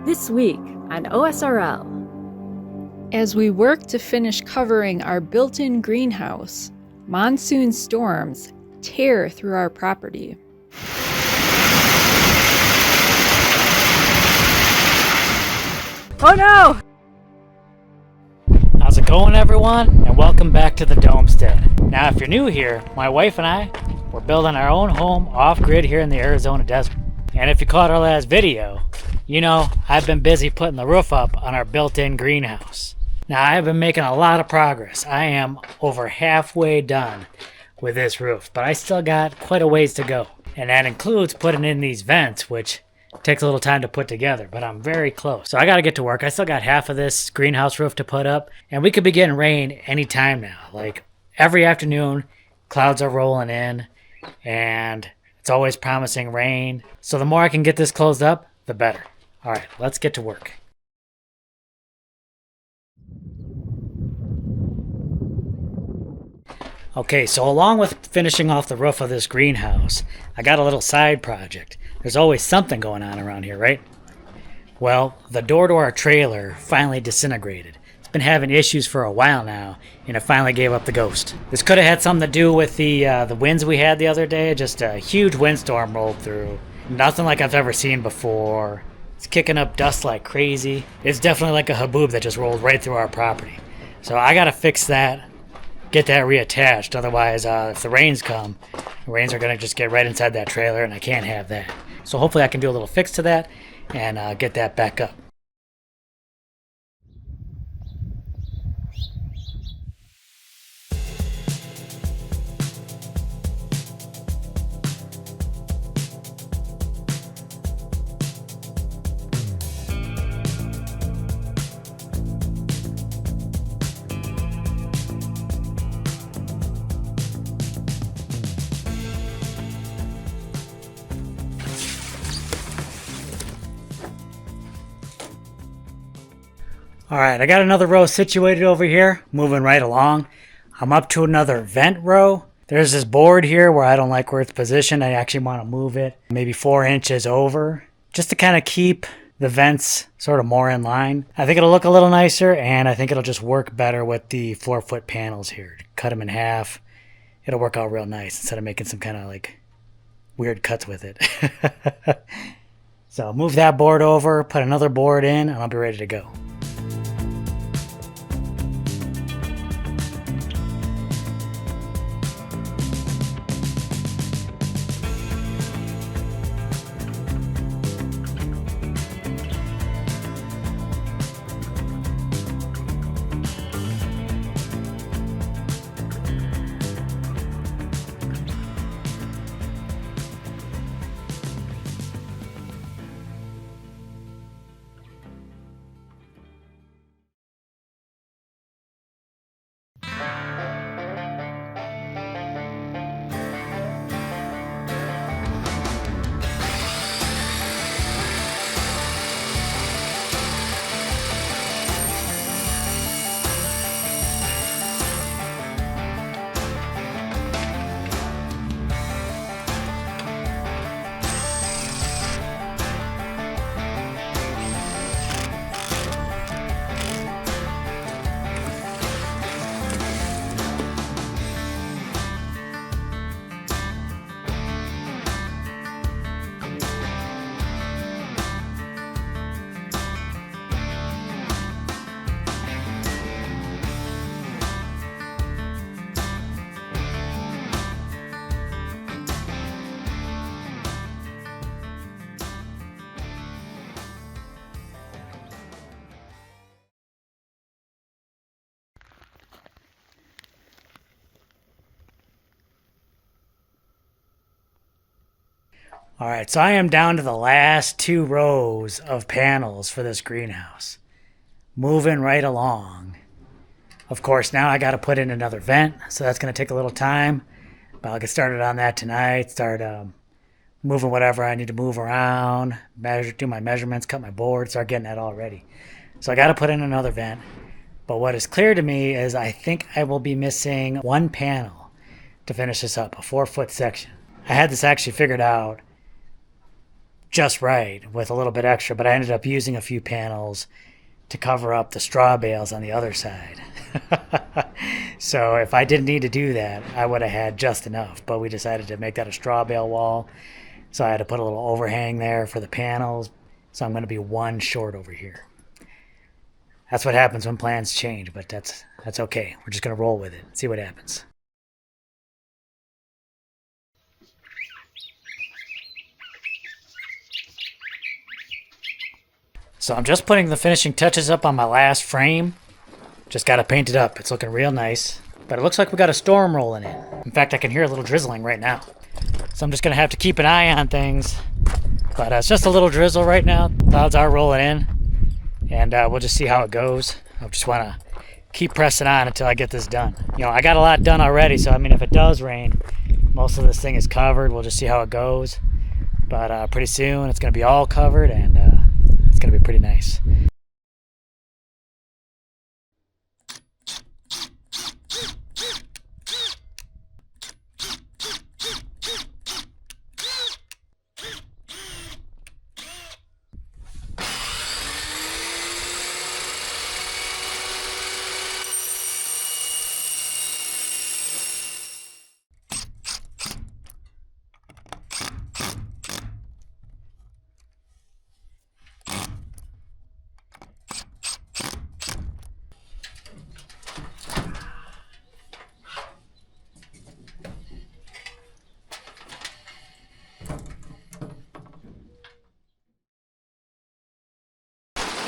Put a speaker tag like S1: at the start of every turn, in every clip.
S1: This week on OSRL.
S2: As we work to finish covering our built-in greenhouse, monsoon storms tear through our property.
S1: Oh no!
S3: How's it going, everyone? And welcome back to the Domestead. Now, if you're new here, my wife and I, we're building our own home off-grid here in the Arizona desert. And if you caught our last video, you know I've been busy putting the roof up on our built-in greenhouse. Now, I've been making a lot of progress. I am over halfway done with this roof, but I still got quite a ways to go. And that includes putting in these vents, which takes a little time to put together, but I'm very close. So I gotta get to work. I still got half of this greenhouse roof to put up, and we could be getting rain anytime now. Like every afternoon, clouds are rolling in, and it's always promising rain. So the more I can get this closed up, the better. All right, let's get to work. Okay, so along with finishing off the roof of this greenhouse, I got a little side project. There's always something going on around here, right? Well, the door to our trailer finally disintegrated. It's been having issues for a while now, and it finally gave up the ghost. This could have had something to do with the winds we had the other day. Just a huge windstorm rolled through. Nothing like I've ever seen before. It's kicking up dust like crazy. It's definitely like a haboob that just rolled right through our property. So I gotta fix that, get that reattached. Otherwise, if the rains come, the rains are gonna just get right inside that trailer, and I can't have that. So hopefully I can do a little fix to that and get that back up. All right, I got another row situated over here, moving right along. I'm up to another vent row. There's this board here where I don't like where it's positioned. I actually want to move it maybe 4 inches over, just to kind of keep the vents sort of more in line. I think it'll look a little nicer, and I think it'll just work better with the 4-foot panels here. Cut them in half. It'll work out real nice instead of making some kind of like weird cuts with it. So move that board over, put another board in, and I'll be ready to go. All right, so I am down to the last 2 rows of panels for this greenhouse. Moving right along. Of course, now I got to put in another vent, so that's going to take a little time. But I'll get started on that tonight. Start moving whatever I need to move around, do my measurements, cut my board, start getting that all ready. So I got to put in another vent. But what is clear to me is I think I will be missing 1 panel to finish this up, a 4-foot section. I had this actually figured out just right with a little bit extra, but I ended up using a few panels to cover up the straw bales on the other side. So if I didn't need to do that, I would have had just enough, but we decided to make that a straw bale wall. So I had to put a little overhang there for the panels. So I'm going to be one short over here. That's what happens when plans change, but that's okay. We're just going to roll with it, see what happens. So I'm just putting the finishing touches up on my last frame. Just got it painted up. It's looking real nice. But it looks like we got a storm rolling in. In fact, I can hear a little drizzling right now. So I'm just going to have to keep an eye on things. But it's just a little drizzle right now. Clouds are rolling in. And we'll just see how it goes. I just want to keep pressing on until I get this done. You know, I got a lot done already. So, I mean, if it does rain, most of this thing is covered. We'll just see how it goes. But pretty soon it's going to be all covered. And it's going to be pretty nice.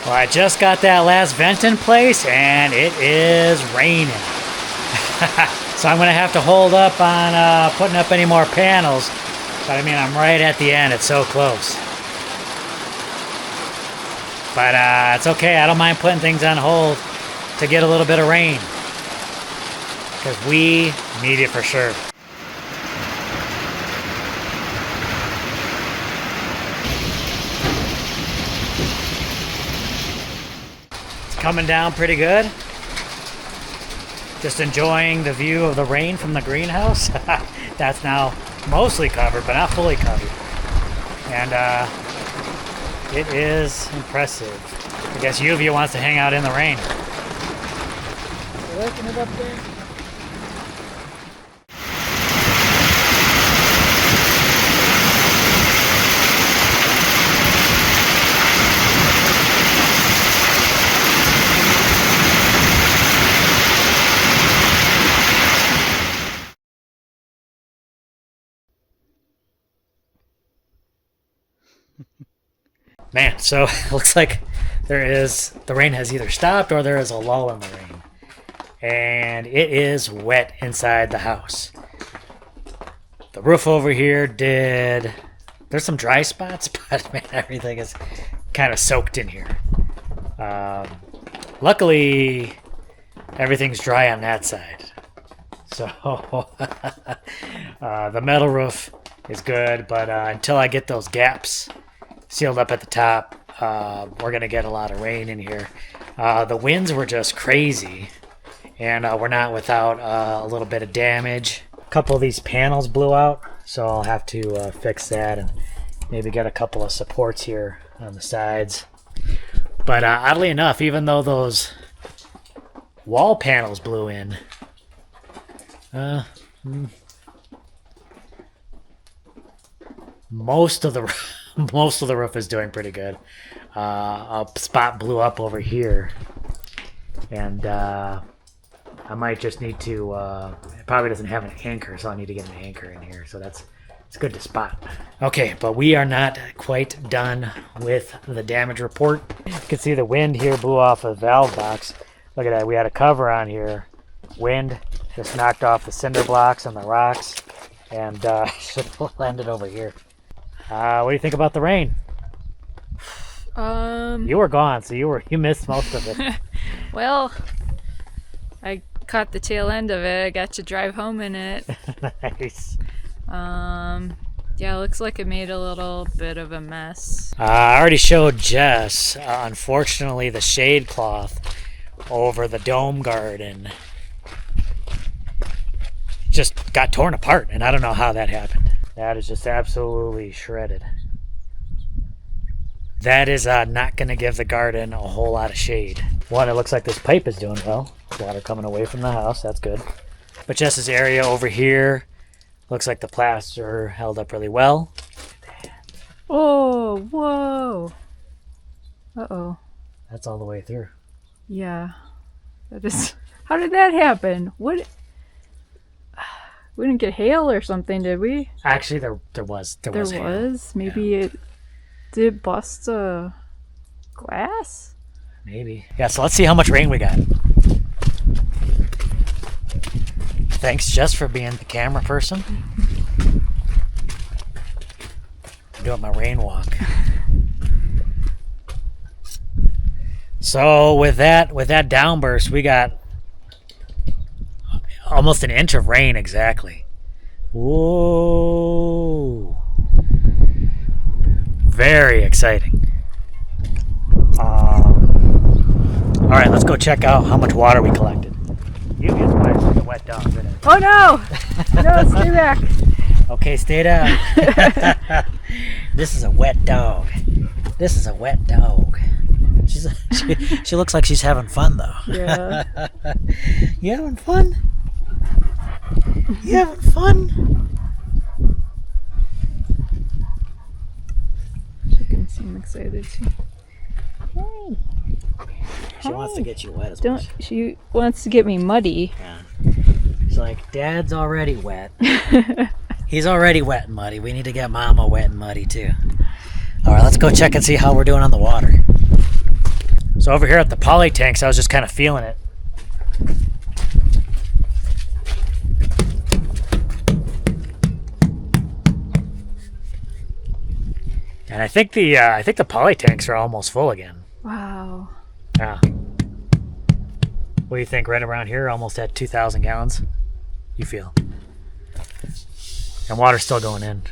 S3: Well, I just got that last vent in place and it is raining. So I'm going to have to hold up on putting up any more panels. But I mean, I'm right at the end. It's so close. But it's okay. I don't mind putting things on hold to get a little bit of rain. Because we need it for sure. Coming down pretty good. Just enjoying the view of the rain from the greenhouse. That's now mostly covered, but not fully covered. And it is impressive. I guess Yuvia wants to hang out in the rain. You liking it up there? Man, so it looks like the rain has either stopped or there is a lull in the rain. And it is wet inside the house. The roof over here there's some dry spots, but man, everything is kind of soaked in here. Luckily, everything's dry on that side. So the metal roof is good, but until I get those gaps sealed up at the top, we're going to get a lot of rain in here. The winds were just crazy, and we're not without a little bit of damage. A couple of these panels blew out, so I'll have to fix that and maybe get a couple of supports here on the sides. But oddly enough, even though those wall panels blew in, most of the roof is doing pretty good. A spot blew up over here, and I might just need to. It probably doesn't have an anchor, so I need to get an anchor in here. So it's good to spot. Okay, but we are not quite done with the damage report. You can see the wind here blew off a valve box. Look at that. We had a cover on here. Wind just knocked off the cinder blocks and the rocks, and should landed over here. What do you think about the rain? You were gone, so you missed most of it.
S2: Well, I caught the tail end of it. I got to drive home in it.
S3: Nice.
S2: Yeah, looks like it made a little bit of a mess.
S3: I already showed Jess, unfortunately, the shade cloth over the dome garden just got torn apart, and I don't know how that happened. That is just absolutely shredded. That is not going to give the garden a whole lot of shade. One, it looks like this pipe is doing well. Water coming away from the house, that's good. But just this area over here, looks like the plaster held up really well.
S2: Oh, whoa. Uh-oh.
S3: That's all the way through.
S2: Yeah. That is... How did that happen? What... We didn't get hail or something, did we?
S3: Actually, there was hail.
S2: Maybe it did bust a glass?
S3: Maybe. Yeah, so let's see how much rain we got. Thanks, Jess, for being the camera person. I'm doing my rain walk. So with that downburst, we got almost an inch of rain exactly. Whoa. Very exciting. All right, let's go check out how much water we collected. You get wet like a wet dog, isn't it?
S2: Oh no! No, stay back.
S3: Okay, stay down. This is a wet dog. This is a wet dog. She looks like she's having fun though.
S2: Yeah.
S3: You having fun? You having fun?
S2: Chicken seem excited too. Hey.
S3: She wants to get you wet as well.
S2: She wants to get me muddy.
S3: Yeah. She's like, Dad's already wet. He's already wet and muddy. We need to get Mama wet and muddy too. All right, let's go check and see how we're doing on the water. So over here at the poly tanks, I was just kind of feeling it. And I think the poly tanks are almost full again.
S2: Wow.
S3: Yeah. What do you think? Right around here, almost at 2,000 gallons. You feel? And water's still going in.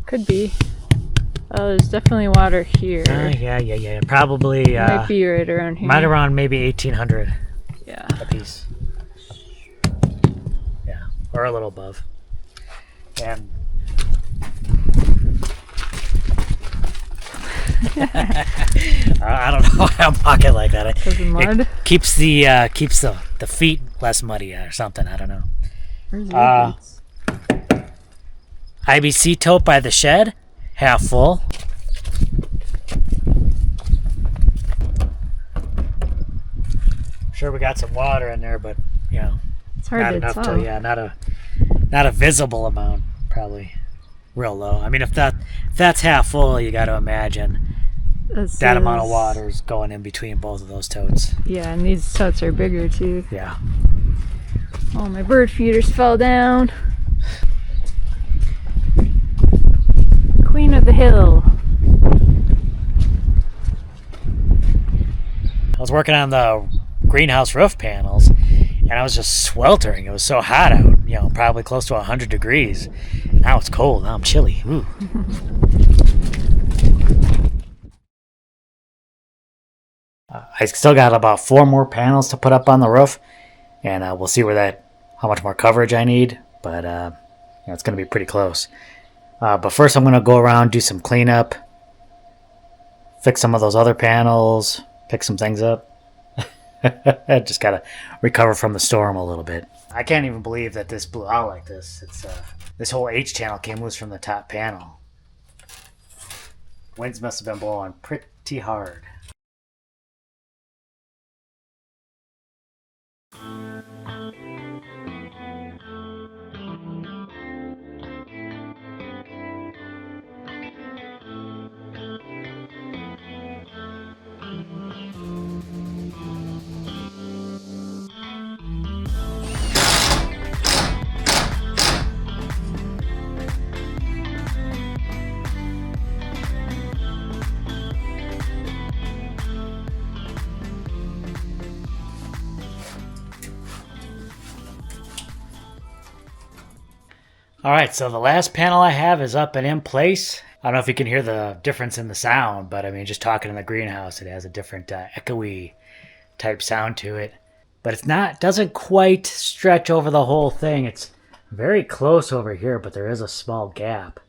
S2: Could be. Oh, there's definitely water here.
S3: Yeah. Probably.
S2: Might be right around here.
S3: Might around maybe 1,800.
S2: Yeah.
S3: A piece. Yeah, or a little above. And I don't know why I'm walking like that.
S2: Mud?
S3: It keeps the feet less muddy or something. I don't know.
S2: Where's the boots?
S3: IBC tote by the shed, half full. Sure, we got some water in there, but you know,
S2: it's hard
S3: not
S2: to
S3: enough
S2: tell.
S3: not a visible amount. Probably real low. I mean, if that's half full, you got to imagine that amount of water is going in between both of those totes.
S2: Yeah, and these totes are bigger too.
S3: Yeah.
S2: Oh, my bird feeders fell down. Queen of the hill.
S3: I was working on the greenhouse roof panels, and I was just sweltering. It was so hot out, you know, probably close to 100 degrees. Now it's cold. Now I'm chilly. Ooh. I still got about 4 more panels to put up on the roof, and we'll see how much more coverage I need. But you know, it's going to be pretty close. But first, I'm going to go around, do some cleanup, fix some of those other panels, pick some things up. Just got to recover from the storm a little bit. I can't even believe that this blew out like this. It's this whole H channel came loose from the top panel. Winds must have been blowing pretty hard. Alright, so the last panel I have is up and in place. I don't know if you can hear the difference in the sound, but I mean, just talking in the greenhouse, it has a different echoey type sound to it. but it's not, doesn't quite stretch over the whole thing. It's very close over here, but there is a small gap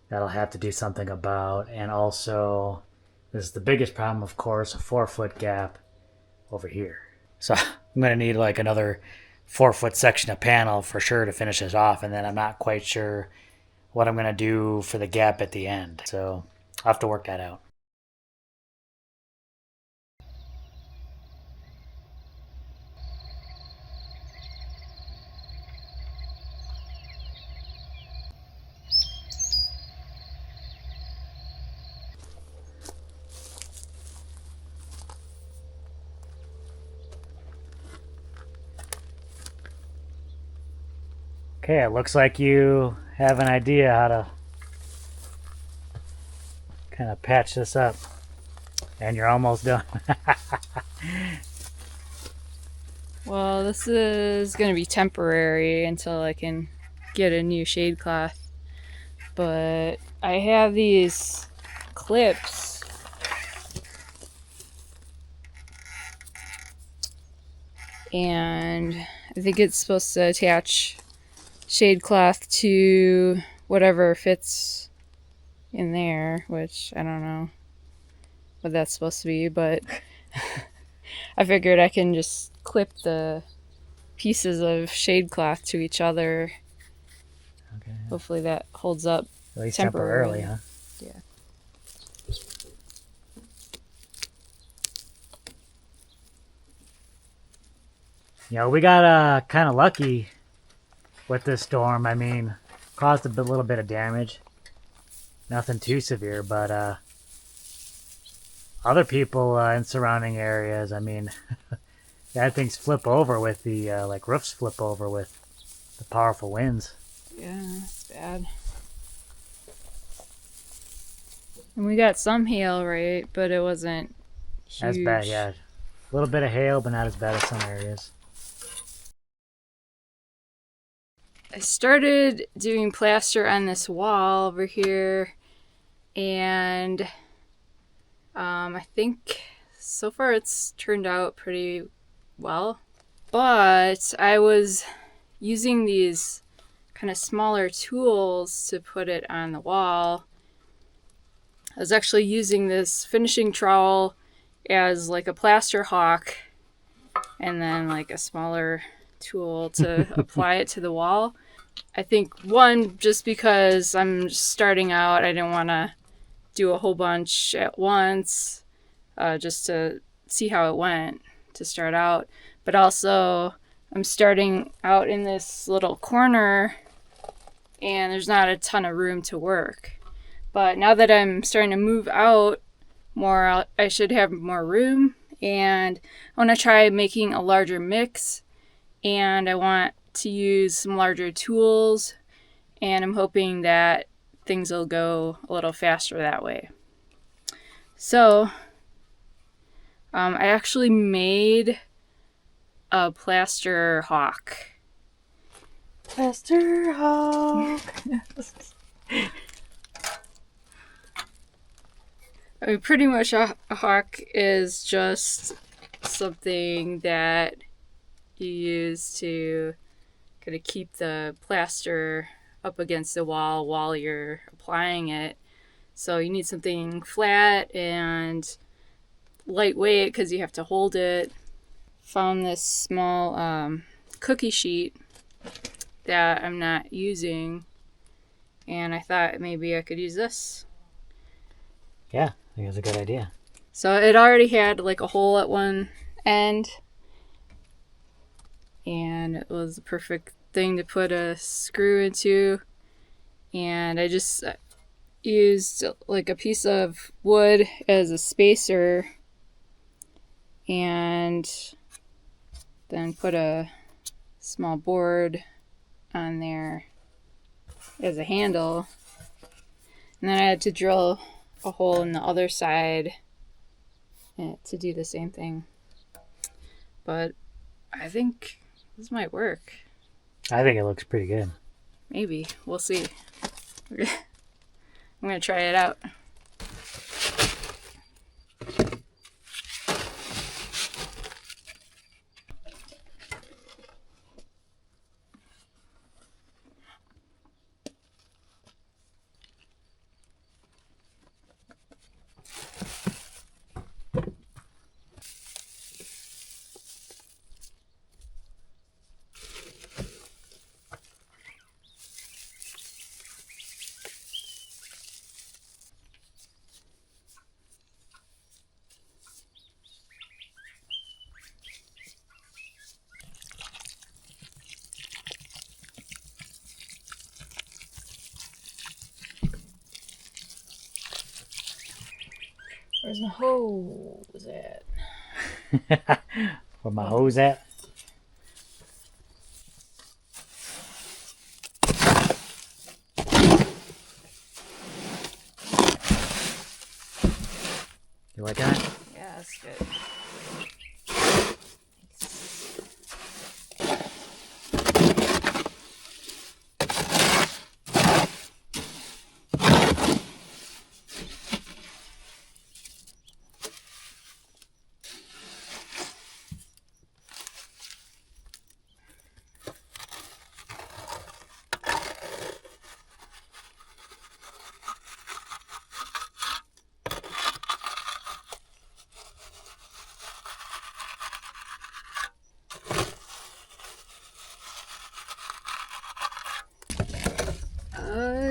S3: that I'll have to do something about. And also, this is the biggest problem, of course, a 4-foot gap over here. So I'm going to need like another 4-foot section of panel for sure to finish this off. And then I'm not quite sure what I'm going to do for the gap at the end. So I'll have to work that out. Okay, it looks like you have an idea how to kind of patch this up. And you're almost done.
S2: Well, this is going to be temporary until I can get a new shade cloth. But I have these clips. And I think it's supposed to attach shade cloth to whatever fits in there, which I don't know what that's supposed to be, but I figured I can just clip the pieces of shade cloth to each other.
S3: Okay.
S2: Hopefully that holds up
S3: At least
S2: temporarily.
S3: huh?
S2: Yeah.
S3: You know, we got kind of lucky with this storm. I mean, caused a little bit of damage. Nothing too severe, but other people in surrounding areas, I mean, they had things flip over with the, like roofs flip over with the powerful winds.
S2: Yeah, it's bad. And we got some hail, right? But it wasn't huge.
S3: As bad, yeah. A little bit of hail, but not as bad as some areas.
S2: I started doing plaster on this wall over here, and I think so far it's turned out pretty well. But I was using these kind of smaller tools to put it on the wall. I was actually using this finishing trowel as like a plaster hawk, and then like a smaller tool to apply it to the wall. I think one, just because I'm starting out, I didn't want to do a whole bunch at once, just to see how it went to start out. But also, I'm starting out in this little corner, and there's not a ton of room to work. But now that I'm starting to move out more, I should have more room, and I want to try making a larger mix, and I want to use some larger tools, and I'm hoping that things will go a little faster that way. So I actually made a plaster hawk.
S3: Plaster hawk.
S2: I mean, pretty much a hawk is just something that you use to kind of keep the plaster up against the wall while you're applying it. So you need something flat and lightweight because you have to hold it. Found this small cookie sheet that I'm not using, and I thought maybe I could use this.
S3: Yeah, I think it's a good idea.
S2: So it already had like a hole at one end, and it was the perfect thing to put a screw into. And I just used like a piece of wood as a spacer, and then put a small board on there as a handle. And then I had to drill a hole in the other side to do the same thing. But I think this might work.
S3: I think it looks pretty good.
S2: Maybe. We'll see. I'm going to try it out. Where's my hose at?
S3: Where my hose at? You like that?
S2: Yeah, that's good.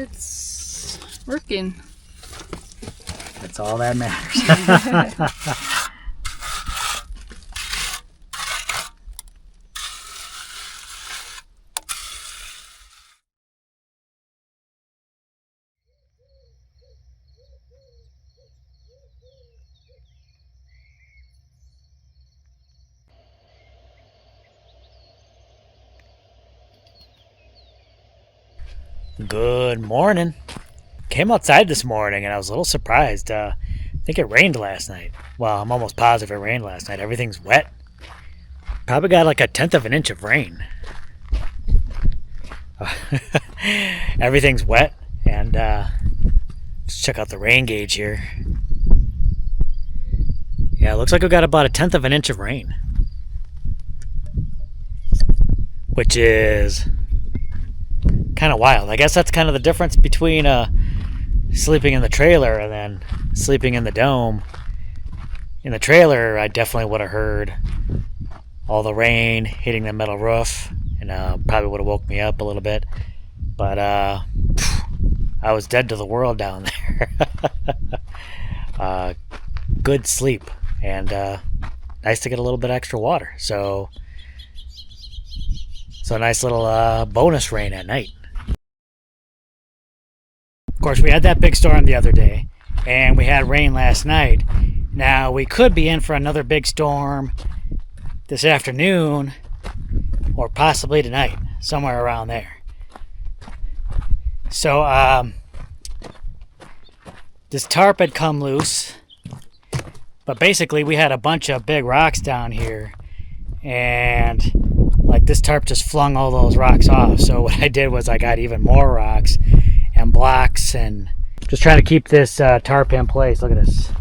S2: It's working.
S3: That's all that matters. Good morning. Came outside this morning and I was a little surprised. I think it rained last night. Well, I'm almost positive it rained last night. Everything's wet. Probably got like 1/10 of an inch of rain. Everything's wet, and let's check out the rain gauge here. Yeah, it looks like we got about 1/10 of an inch of rain, which is kind of wild. I guess that's kind of the difference between sleeping in the trailer and then sleeping in the dome. In the trailer, I definitely would have heard all the rain hitting the metal roof, and probably would have woke me up a little bit. But I was dead to the world down there. Good sleep, and nice to get a little bit extra water. So a nice little bonus rain at night. Of course, we had that big storm the other day, and we had rain last night. Now, we could be in for another big storm this afternoon, or possibly tonight, somewhere around there. So, this tarp had come loose, but basically we had a bunch of big rocks down here, and like this tarp just flung all those rocks off. So what I did was I got even more rocks and blocks, and just trying to keep this tarp in place. Look at this.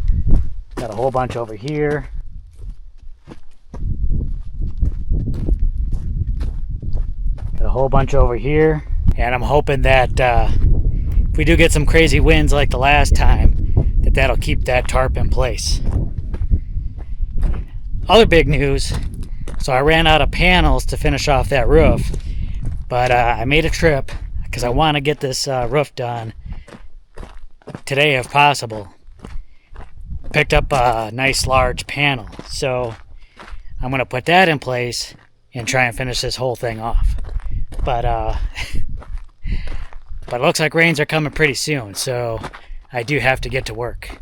S3: Got a whole bunch over here. Got a whole bunch over here. And I'm hoping that if we do get some crazy winds like the last time, that'll keep that tarp in place. Other big news. So I ran out of panels to finish off that roof. But I made a trip because I want to get this roof done today if possible. Picked up a nice large panel. So I'm going to put that in place and try and finish this whole thing off. But it looks like rains are coming pretty soon, so I do have to get to work.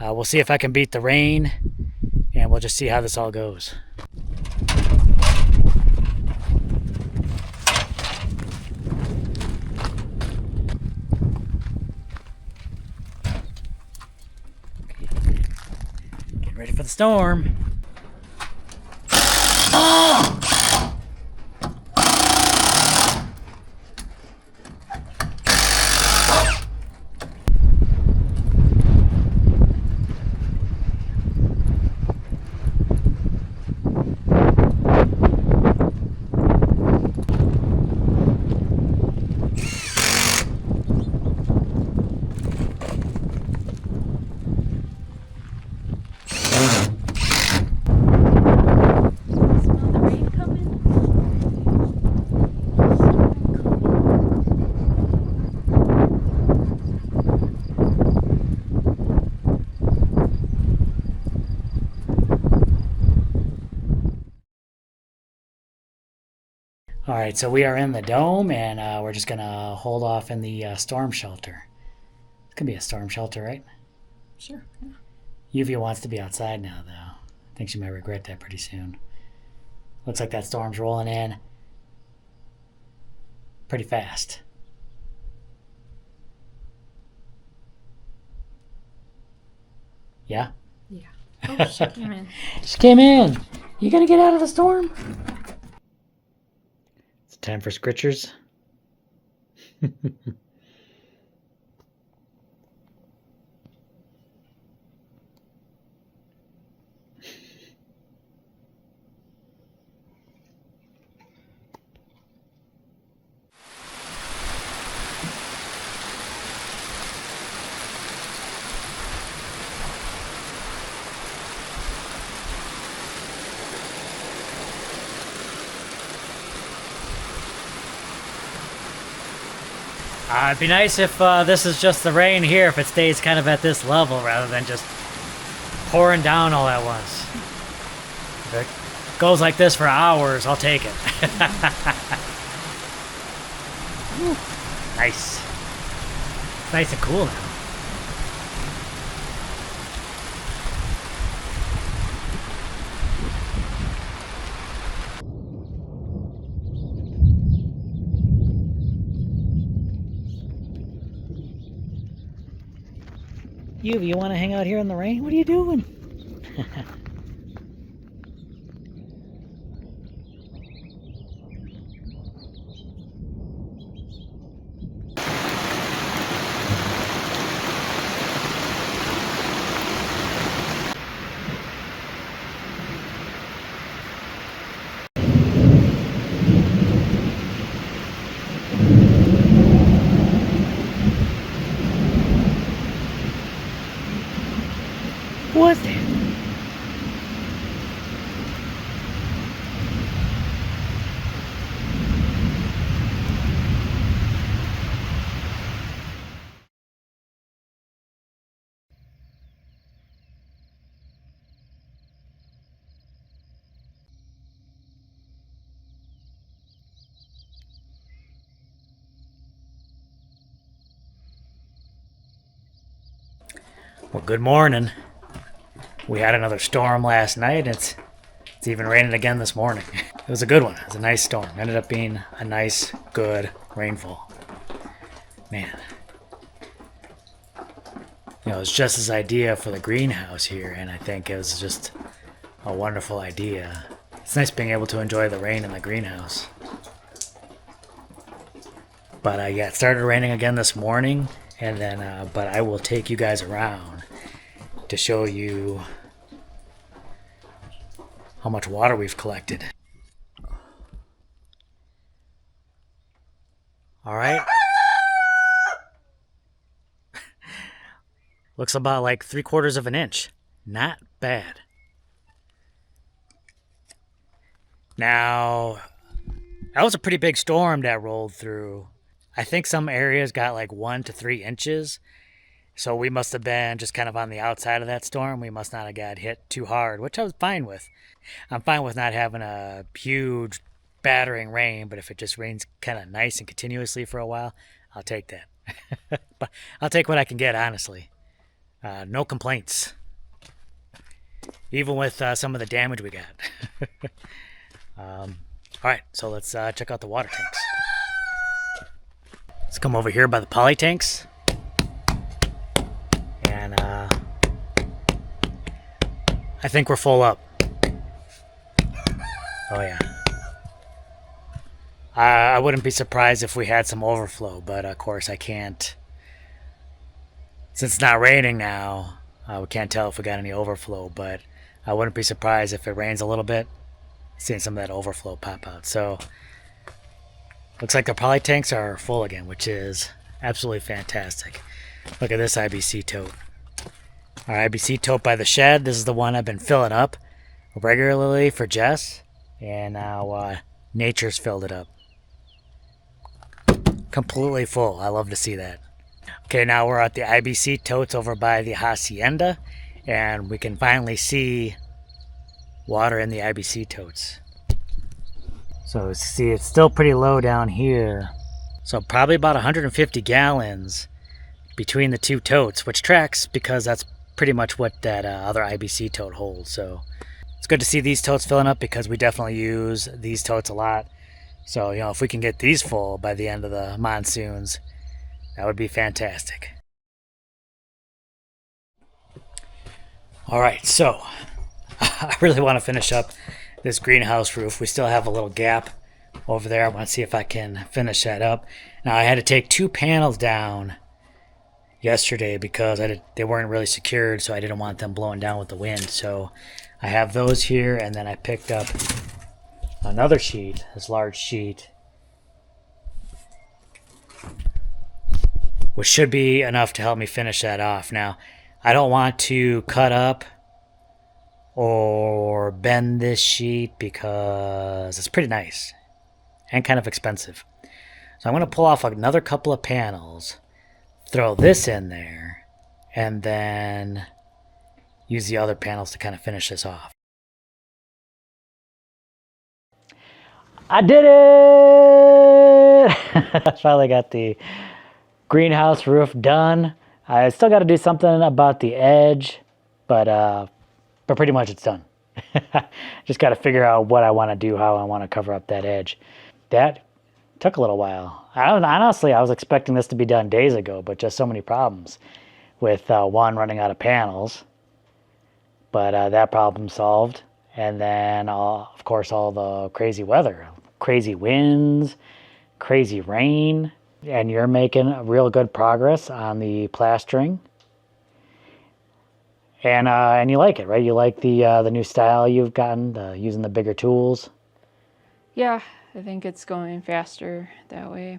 S3: We'll see if I can beat the rain, and we'll just see how this all goes. Get ready for the storm. Alright, so we are in the dome, and we're just going to hold off in the storm shelter. It's going to be a storm shelter, right?
S2: Sure.
S3: Yuvi wants to be outside now, though. I think she might regret that pretty soon. Looks like that storm's rolling in pretty fast. Yeah?
S2: Yeah. Oh, she came in.
S3: She came in. You gonna get out of the storm? It's time for scritchers. It'd be nice if this is just the rain here, if it stays kind of at this level rather than just pouring down all at once. If it goes like this for hours, I'll take it. Nice. It's nice and cool now. You want to hang out here in the rain? What are you doing? What was that? Well, good morning. We had another storm last night. It's even raining again this morning. It was a good one. It was a nice storm. Ended up being a nice, good rainfall. Man. You know, it was Jess's idea for the greenhouse here, and I think it was just a wonderful idea. It's nice being able to enjoy the rain in the greenhouse. But yeah, it started raining again this morning, and then but I will take you guys around to show you how much water we've collected. All right. Looks about like 3/4 of an inch. Not bad. Now, that was a pretty big storm that rolled through. I think some areas got like 1 to 3 inches. So we must have been just kind of on the outside of that storm. We must not have got hit too hard, which I was fine with. I'm fine with not having a huge battering rain, but if it just rains kind of nice and continuously for a while, I'll take that. But I'll take what I can get, honestly. No complaints. Even with some of the damage we got. All right, so let's check out the water tanks. Let's come over here by the poly tanks. And I think we're full up. Oh yeah. I wouldn't be surprised if we had some overflow, but of course I can't. Since it's not raining now, we can't tell if we got any overflow, but I wouldn't be surprised if it rains a little bit, seeing some of that overflow pop out. So looks like the poly tanks are full again, which is absolutely fantastic. Look at this IBC tote. Our IBC tote by the shed. This is the one I've been filling up regularly for Jess. And now Nature's filled it up. Completely full. I love to see that. Okay, now we're at the IBC totes over by the hacienda. And we can finally see water in the IBC totes. So see, it's still pretty low down here. So probably about 150 gallons between the two totes, which tracks because that's pretty much what that other IBC tote holds. So it's good to see these totes filling up because we definitely use these totes a lot. So, if we can get these full by the end of the monsoons, that would be fantastic. All right, so I really want to finish up this greenhouse roof. We still have a little gap over there. I want to see if I can finish that up. Now, I had to take 2 panels down yesterday because they weren't really secured, so I didn't want them blowing down with the wind. So I have those here, and then I picked up another sheet, this large sheet, which should be enough to help me finish that off. Now, I don't want to cut up or bend this sheet because it's pretty nice and kind of expensive. So I'm going to pull off another couple of panels, throw this in there, and then use the other panels to kind of finish this off. I did it! I finally got the greenhouse roof done. I still got to do something about the edge, but pretty much it's done. Just got to figure out what I want to do, how I want to cover up that edge. That took a little while. Honestly, I was expecting this to be done days ago, but just so many problems with one, running out of panels, but that problem solved. And then, of course, all the crazy weather, crazy winds, crazy rain. And you're making real good progress on the plastering. And you like it, right? You like the new style you've gotten, using the bigger tools.
S2: Yeah, I think it's going faster that way.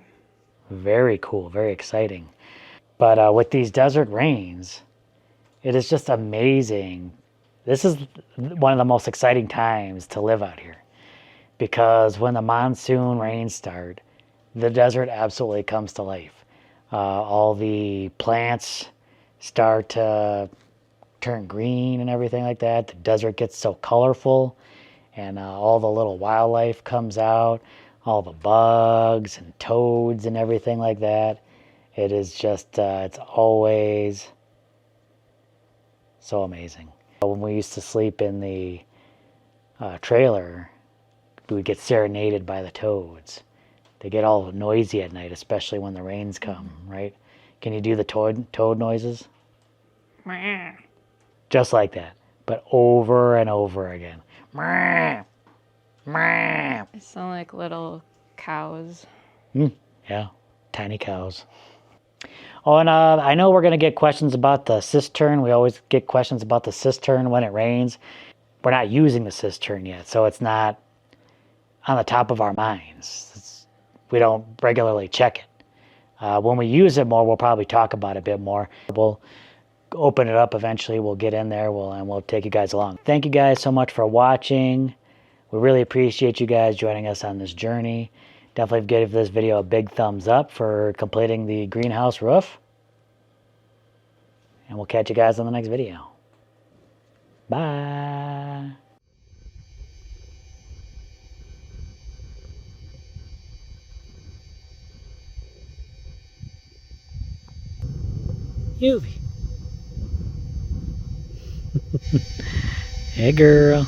S3: Very cool, very exciting. But with these desert rains, it is just amazing. This is one of the most exciting times to live out here, because when the monsoon rains start, the desert absolutely comes to life. All the plants start to turn green and everything like that. The desert gets so colorful, and all the little wildlife comes out, all the bugs and toads and everything like that. It is just, it's always so amazing. When we used to sleep in the trailer, we would get serenaded by the toads. They get all noisy at night, especially when the rains come, right? Can you do the toad noises? Just like that, but over and over again.
S2: They sound like little cows.
S3: Yeah, tiny cows. Oh, and I know we're going to get questions about the cistern. We always get questions about the cistern when it rains. We're not using the cistern yet, so it's not on the top of our minds. We don't regularly check it. When we use it more, we'll probably talk about it a bit more. We'll open it up eventually. We'll get in there and we'll take you guys along. Thank you guys so much for watching. We really appreciate you guys joining us on this journey. Definitely give this video a big thumbs up for completing the greenhouse roof. And we'll catch you guys on the next video. Bye. Yubi. Hey, girl.